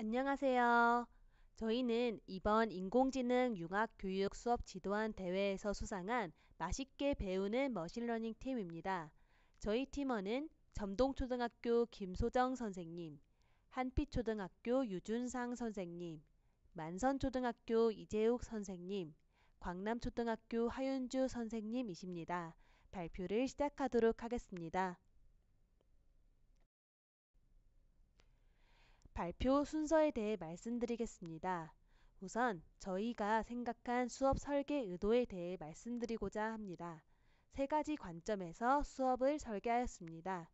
안녕하세요. 저희는 이번 인공지능 융합교육 수업 지도안 대회에서 수상한 맛있게 배우는 머신러닝 팀입니다. 저희 팀원은 점동초등학교 김소정 선생님, 한빛초등학교 유준상 선생님, 만선초등학교 이재욱 선생님, 광남초등학교 하윤주 선생님이십니다. 발표를 시작하도록 하겠습니다. 발표 순서에 대해 말씀드리겠습니다. 우선 저희가 생각한 수업 설계 의도에 대해 말씀드리고자 합니다. 세 가지 관점에서 수업을 설계하였습니다.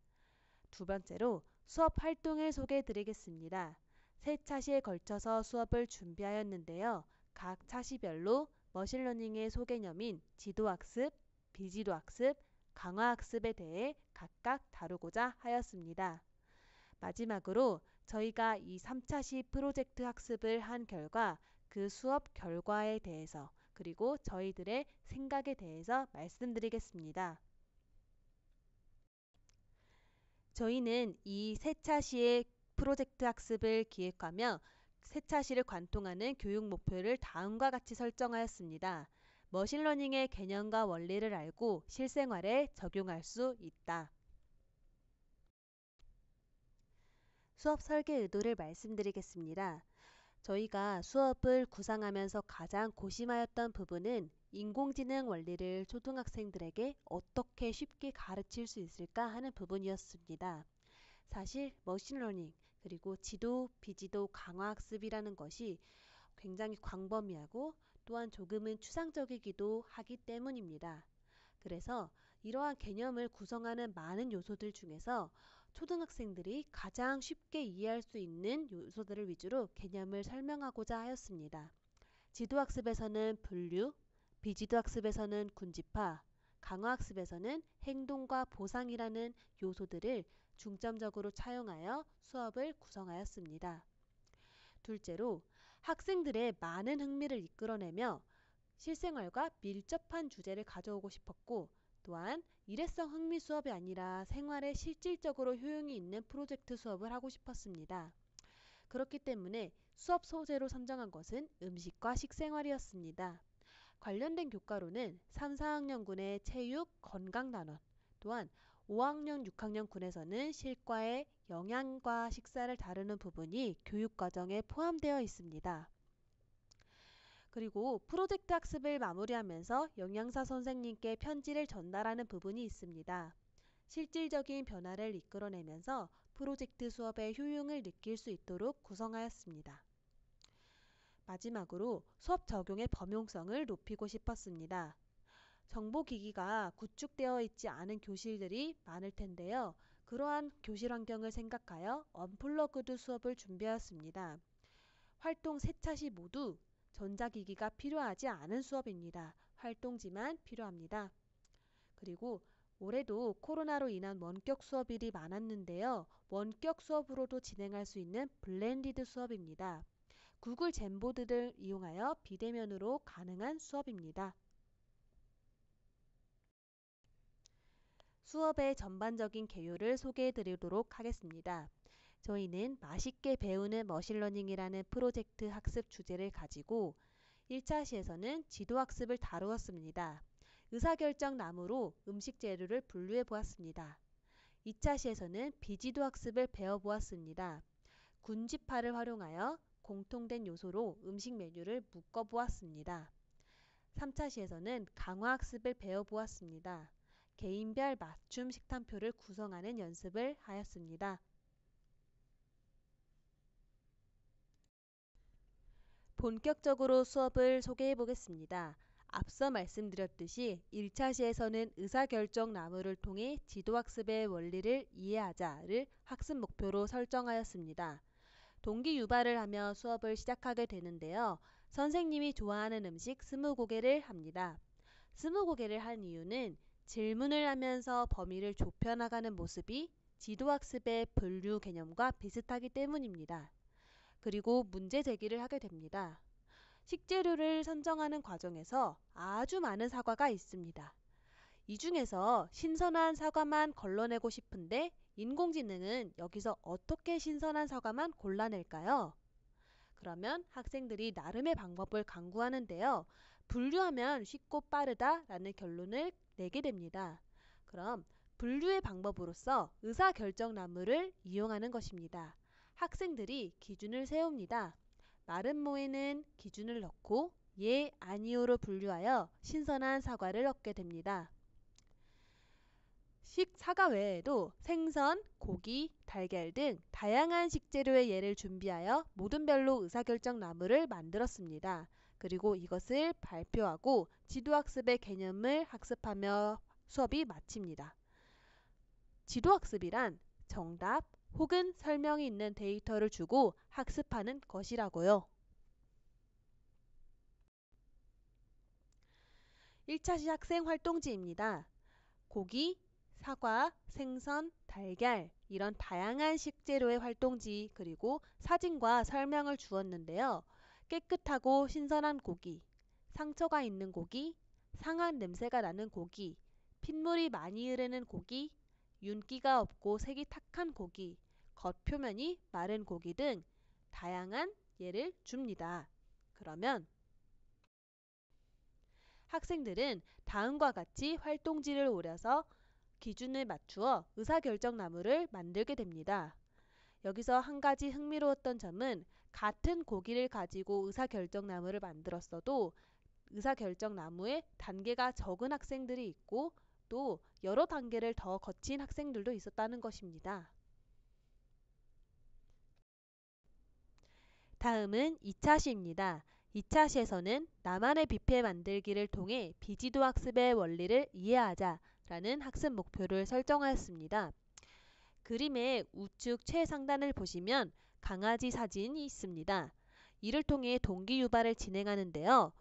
두 번째로 수업 활동을 소개해 드리겠습니다. 세 차시에 걸쳐서 수업을 준비하였는데요. 각 차시별로 머신러닝의 소개념인 지도학습, 비지도학습, 강화학습에 대해 각각 다루고자 하였습니다. 마지막으로 저희가 이 3차시 프로젝트 학습을 한 결과 그 수업 결과에 대해서 그리고 저희들의 생각에 대해서 말씀드리겠습니다. 저희는 이 세 차시의 프로젝트 학습을 기획하며 세 차시를 관통하는 교육 목표를 다음과 같이 설정하였습니다. 머신러닝의 개념과 원리를 알고 실생활에 적용할 수 있다. 수업 설계 의도를 말씀드리겠습니다. 저희가 수업을 구상하면서 가장 고심하였던 부분은 인공지능 원리를 초등학생들에게 어떻게 쉽게 가르칠 수 있을까 하는 부분이었습니다. 사실 머신러닝 그리고 지도, 비지도 강화학습이라는 것이 굉장히 광범위하고 또한 조금은 추상적이기도 하기 때문입니다. 그래서 이러한 개념을 구성하는 많은 요소들 중에서 초등학생들이 가장 쉽게 이해할 수 있는 요소들을 위주로 개념을 설명하고자 하였습니다. 지도학습에서는 분류, 비지도학습에서는 군집화, 강화학습에서는 행동과 보상이라는 요소들을 중점적으로 차용하여 수업을 구성하였습니다. 둘째로 학생들의 많은 흥미를 이끌어내며 실생활과 밀접한 주제를 가져오고 싶었고 또한 일회성 흥미 수업이 아니라 생활에 실질적으로 효용이 있는 프로젝트 수업을 하고 싶었습니다. 그렇기 때문에 수업 소재로 선정한 것은 음식과 식생활이었습니다. 관련된 교과로는 3, 4학년군의 체육, 건강단원, 또한 5학년, 6학년군에서는 실과의 영양과 식사를 다루는 부분이 교육과정에 포함되어 있습니다. 그리고 프로젝트 학습을 마무리하면서 영양사 선생님께 편지를 전달하는 부분이 있습니다. 실질적인 변화를 이끌어내면서 프로젝트 수업의 효용을 느낄 수 있도록 구성하였습니다. 마지막으로 수업 적용의 범용성을 높이고 싶었습니다. 정보기기가 구축되어 있지 않은 교실들이 많을 텐데요. 그러한 교실 환경을 생각하여 언플러그드 수업을 준비하였습니다. 활동 세 차시 모두 전자기기가 필요하지 않은 수업입니다. 활동지만 필요합니다. 그리고 올해도 코로나로 인한 원격 수업일이 많았는데요. 원격 수업으로도 진행할 수 있는 블렌디드 수업입니다. 구글 젠보드를 이용하여 비대면으로 가능한 수업입니다. 수업의 전반적인 개요를 소개해 드리도록 하겠습니다. 저희는 맛있게 배우는 머신러닝이라는 프로젝트 학습 주제를 가지고 1차시에서는 지도학습을 다루었습니다. 의사결정 나무로 음식 재료를 분류해 보았습니다. 2차시에서는 비지도학습을 배워보았습니다. 군집화를 활용하여 공통된 요소로 음식 메뉴를 묶어보았습니다. 3차시에서는 강화학습을 배워보았습니다. 개인별 맞춤 식단표를 구성하는 연습을 하였습니다. 본격적으로 수업을 소개해 보겠습니다. 앞서 말씀드렸듯이 1차시에서는 의사결정 나무를 통해 지도학습의 원리를 이해하자를 학습 목표로 설정하였습니다. 동기 유발을 하며 수업을 시작하게 되는데요. 선생님이 좋아하는 음식 스무고개를 합니다. 스무고개를 한 이유는 질문을 하면서 범위를 좁혀나가는 모습이 지도학습의 분류 개념과 비슷하기 때문입니다. 그리고 문제 제기를 하게 됩니다. 식재료를 선정하는 과정에서 아주 많은 사과가 있습니다. 이 중에서 신선한 사과만 걸러내고 싶은데 인공지능은 여기서 어떻게 신선한 사과만 골라낼까요? 그러면 학생들이 나름의 방법을 강구하는데요. 분류하면 쉽고 빠르다라는 결론을 내게 됩니다. 그럼 분류의 방법으로서 의사결정나무를 이용하는 것입니다. 학생들이 기준을 세웁니다. 마른 모에는 기준을 넣고 예, 아니오로 분류하여 신선한 사과를 얻게 됩니다. 사과 외에도 생선, 고기, 달걀 등 다양한 식재료의 예를 준비하여 모든 별로 의사결정 나무를 만들었습니다. 그리고 이것을 발표하고 지도학습의 개념을 학습하며 수업이 마칩니다. 지도학습이란 정답 혹은 설명이 있는 데이터를 주고 학습하는 것이라고요. 1차 학생 활동지입니다. 고기, 사과, 생선, 달걀 이런 다양한 식재료의 활동지 그리고 사진과 설명을 주었는데요. 깨끗하고 신선한 고기, 상처가 있는 고기, 상한 냄새가 나는 고기, 핏물이 많이 흐르는 고기, 윤기가 없고 색이 탁한 고기, 겉표면이 마른 고기 등 다양한 예를 줍니다. 그러면 학생들은 다음과 같이 활동지를 오려서 기준을 맞추어 의사결정나무를 만들게 됩니다. 여기서 한 가지 흥미로웠던 점은 같은 고기를 가지고 의사결정나무를 만들었어도 의사결정나무에 단계가 적은 학생들이 있고 또 여러 단계를 더 거친 학생들도 있었다는 것입니다. 다음은 2차 시입니다. 2차 시에서는 나만의 뷔페 만들기를 통해 비지도 학습의 원리를 이해하자 라는 학습 목표를 설정하였습니다. 그림의 우측 최상단을 보시면 강아지 사진이 있습니다. 이를 통해 동기 유발을 진행하는데요.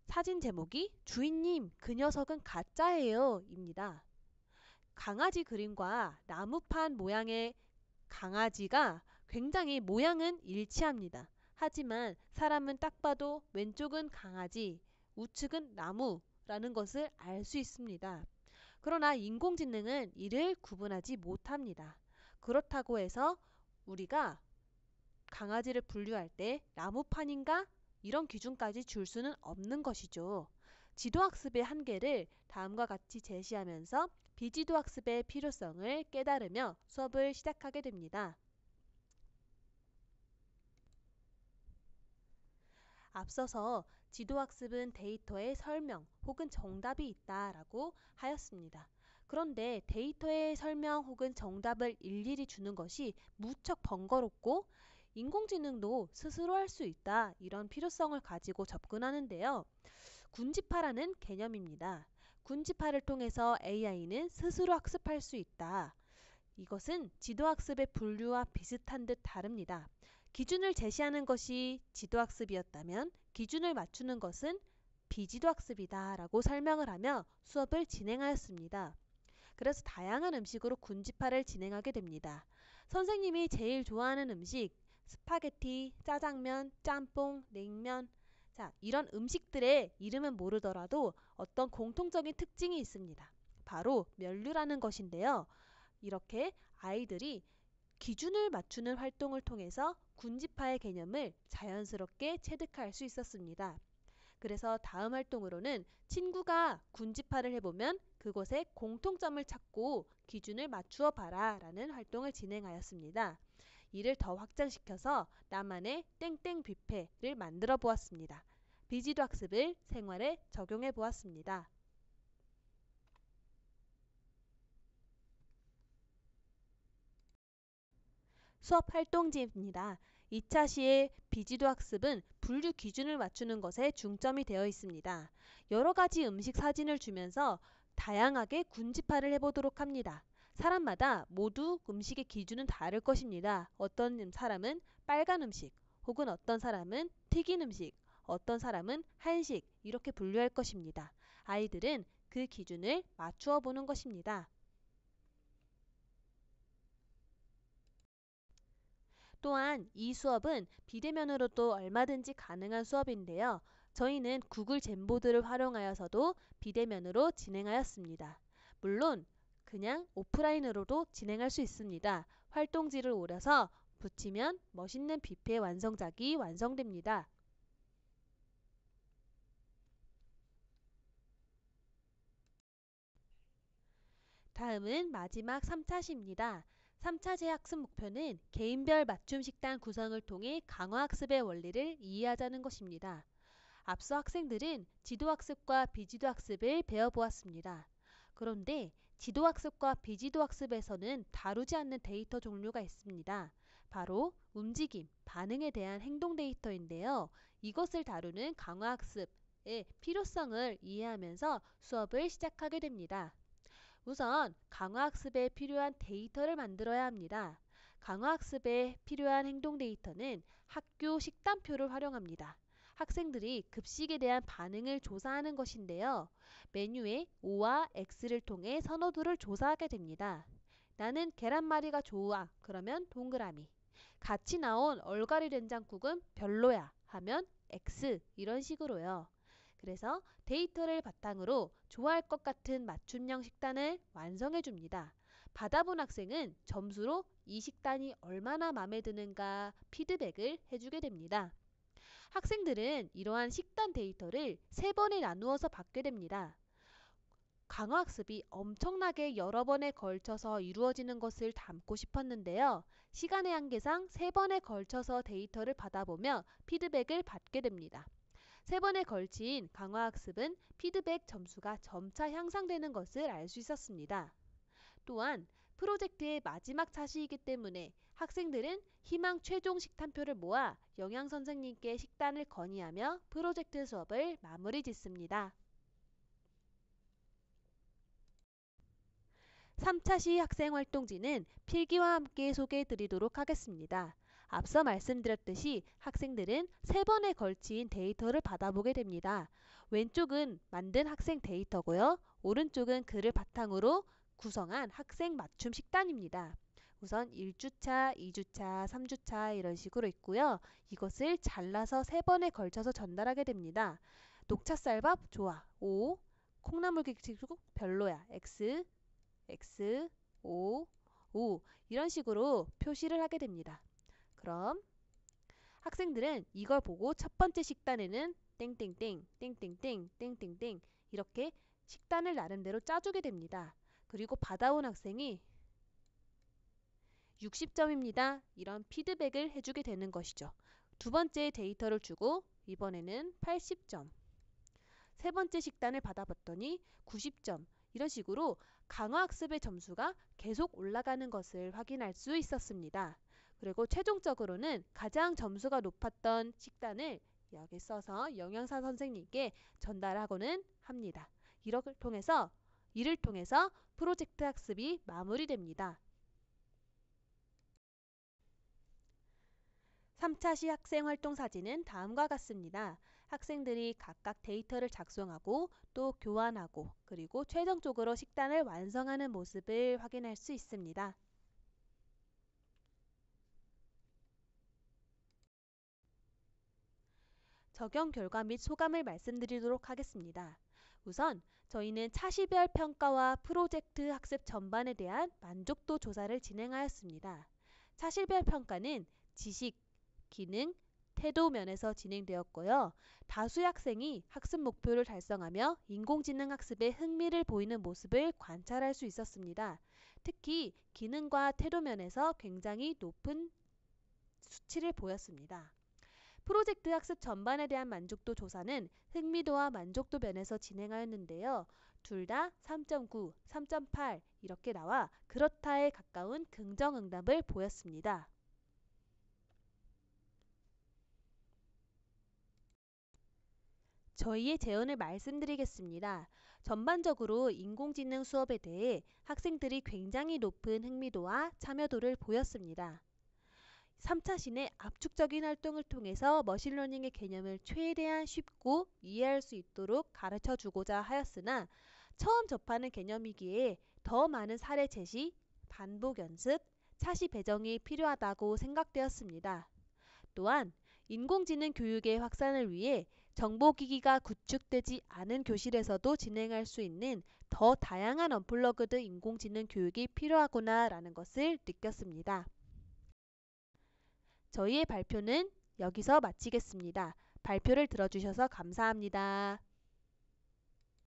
사진 제목이 주인님 그 녀석은 가짜예요 입니다. 강아지 그림과 나무판 모양의 강아지가 굉장히 모양은 일치합니다. 하지만 사람은 딱 봐도 왼쪽은 강아지, 우측은 나무라는 것을 알 수 있습니다. 그러나 인공지능은 이를 구분하지 못합니다. 그렇다고 해서 우리가 강아지를 분류할 때 나무판인가? 이런 기준까지 줄 수는 없는 것이죠. 지도학습의 한계를 다음과 같이 제시하면서 비지도학습의 필요성을 깨달으며 수업을 시작하게 됩니다. 앞서서 지도학습은 데이터의 설명 혹은 정답이 있다라고 하였습니다. 그런데 데이터의 설명 혹은 정답을 일일이 주는 것이 무척 번거롭고 인공지능도 스스로 할 수 있다 이런 필요성을 가지고 접근하는데요. 군집화라는 개념입니다. 군집화를 통해서 AI는 스스로 학습할 수 있다. 이것은 지도학습의 분류와 비슷한 듯 다릅니다. 기준을 제시하는 것이 지도학습이었다면 기준을 맞추는 것은 비지도학습이다 라고 설명을 하며 수업을 진행하였습니다. 그래서 다양한 음식으로 군집화를 진행하게 됩니다. 선생님이 제일 좋아하는 음식 스파게티, 짜장면, 짬뽕, 냉면 자, 이런 음식들의 이름은 모르더라도 어떤 공통적인 특징이 있습니다. 바로 면류라는 것인데요. 이렇게 아이들이 기준을 맞추는 활동을 통해서 군집화의 개념을 자연스럽게 체득할 수 있었습니다. 그래서 다음 활동으로는 친구가 군집화를 해보면 그것의 공통점을 찾고 기준을 맞추어 봐라 라는 활동을 진행하였습니다. 이를 더 확장시켜서 나만의 땡땡 뷔페를 만들어 보았습니다. 비지도 학습을 생활에 적용해 보았습니다. 수업 활동지입니다. 2차 시의 비지도 학습은 분류 기준을 맞추는 것에 중점이 되어 있습니다. 여러 가지 음식 사진을 주면서 다양하게 군집화를 해보도록 합니다. 사람마다 모두 음식의 기준은 다를 것입니다. 어떤 사람은 빨간 음식, 혹은 어떤 사람은 튀긴 음식, 어떤 사람은 한식 이렇게 분류할 것입니다. 아이들은 그 기준을 맞추어 보는 것입니다. 또한 이 수업은 비대면으로도 얼마든지 가능한 수업인데요. 저희는 구글 젠보드를 활용하여서도 비대면으로 진행하였습니다. 물론 그냥 오프라인으로도 진행할 수 있습니다. 활동지를 오려서 붙이면 멋있는 뷔페 완성작이 완성됩니다. 다음은 마지막 3차시입니다. 3차시 학습 목표는 개인별 맞춤 식단 구성을 통해 강화학습의 원리를 이해하자는 것입니다. 앞서 학생들은 지도학습과 비지도학습을 배워보았습니다. 그런데 지도학습과 비지도학습에서는 다루지 않는 데이터 종류가 있습니다. 바로 움직임, 반응에 대한 행동 데이터인데요. 이것을 다루는 강화학습의 필요성을 이해하면서 수업을 시작하게 됩니다. 우선 강화학습에 필요한 데이터를 만들어야 합니다. 강화학습에 필요한 행동 데이터는 학교 식단표를 활용합니다. 학생들이 급식에 대한 반응을 조사하는 것인데요. 메뉴에 O와 X를 통해 선호도를 조사하게 됩니다. 나는 계란말이가 좋아. 그러면 동그라미. 같이 나온 얼갈이 된장국은 별로야. 하면 X. 이런 식으로요. 그래서 데이터를 바탕으로 좋아할 것 같은 맞춤형 식단을 완성해 줍니다. 받아본 학생은 점수로 이 식단이 얼마나 마음에 드는가 피드백을 해주게 됩니다. 학생들은 이러한 식단 데이터를 3번에 나누어서 받게 됩니다. 강화학습이 엄청나게 여러 번에 걸쳐서 이루어지는 것을 담고 싶었는데요. 시간의 한계상 3번에 걸쳐서 데이터를 받아보며 피드백을 받게 됩니다. 3번에 걸친 강화학습은 피드백 점수가 점차 향상되는 것을 알 수 있었습니다. 또한 프로젝트의 마지막 차시이기 때문에 학생들은 희망 최종 식단표를 모아 영양선생님께 식단을 건의하며 프로젝트 수업을 마무리 짓습니다. 3차시 학생활동지는 필기와 함께 소개해 드리도록 하겠습니다. 앞서 말씀드렸듯이 학생들은 3번에 걸친 데이터를 받아보게 됩니다. 왼쪽은 만든 학생 데이터고요. 오른쪽은 그를 바탕으로 구성한 학생 맞춤 식단입니다. 우선 1주차, 2주차, 3주차 이런 식으로 있고요. 이것을 잘라서 3번에 걸쳐서 전달하게 됩니다. 녹차쌀밥 좋아. O. 콩나물국수 별로야. X. X, O, O 이런 식으로 표시를 하게 됩니다. 그럼 학생들은 이걸 보고 첫 번째 식단에는 땡땡땡, 땡땡땡, 땡땡땡 이렇게 식단을 나름대로 짜주게 됩니다. 그리고 받아온 학생이 60점입니다. 이런 피드백을 해주게 되는 것이죠. 두 번째 데이터를 주고 이번에는 80점. 세 번째 식단을 받아봤더니 90점. 이런 식으로 강화학습의 점수가 계속 올라가는 것을 확인할 수 있었습니다. 그리고 최종적으로는 가장 점수가 높았던 식단을 여기 써서 영양사 선생님께 전달하고는 합니다. 이를 통해서 프로젝트 학습이 마무리됩니다. 3차시 학생활동 사진은 다음과 같습니다. 학생들이 각각 데이터를 작성하고 또 교환하고 그리고 최종적으로 식단을 완성하는 모습을 확인할 수 있습니다. 적용 결과 및 소감을 말씀드리도록 하겠습니다. 우선 저희는 차시별 평가와 프로젝트 학습 전반에 대한 만족도 조사를 진행하였습니다. 차시별 평가는 지식, 기능, 태도 면에서 진행되었고요. 다수의 학생이 학습 목표를 달성하며 인공지능 학습에 흥미를 보이는 모습을 관찰할 수 있었습니다. 특히 기능과 태도 면에서 굉장히 높은 수치를 보였습니다. 프로젝트 학습 전반에 대한 만족도 조사는 흥미도와 만족도 면에서 진행하였는데요. 둘 다 3.9, 3.8 이렇게 나와 그렇다에 가까운 긍정응답을 보였습니다. 저희의 제언을 말씀드리겠습니다. 전반적으로 인공지능 수업에 대해 학생들이 굉장히 높은 흥미도와 참여도를 보였습니다. 3차시내 압축적인 활동을 통해서 머신러닝의 개념을 최대한 쉽고 이해할 수 있도록 가르쳐 주고자 하였으나 처음 접하는 개념이기에 더 많은 사례 제시, 반복 연습, 차시 배정이 필요하다고 생각되었습니다. 또한 인공지능 교육의 확산을 위해 정보기기가 구축되지 않은 교실에서도 진행할 수 있는 더 다양한 언플러그드 인공지능 교육이 필요하구나 라는 것을 느꼈습니다. 저희의 발표는 여기서 마치겠습니다. 발표를 들어주셔서 감사합니다.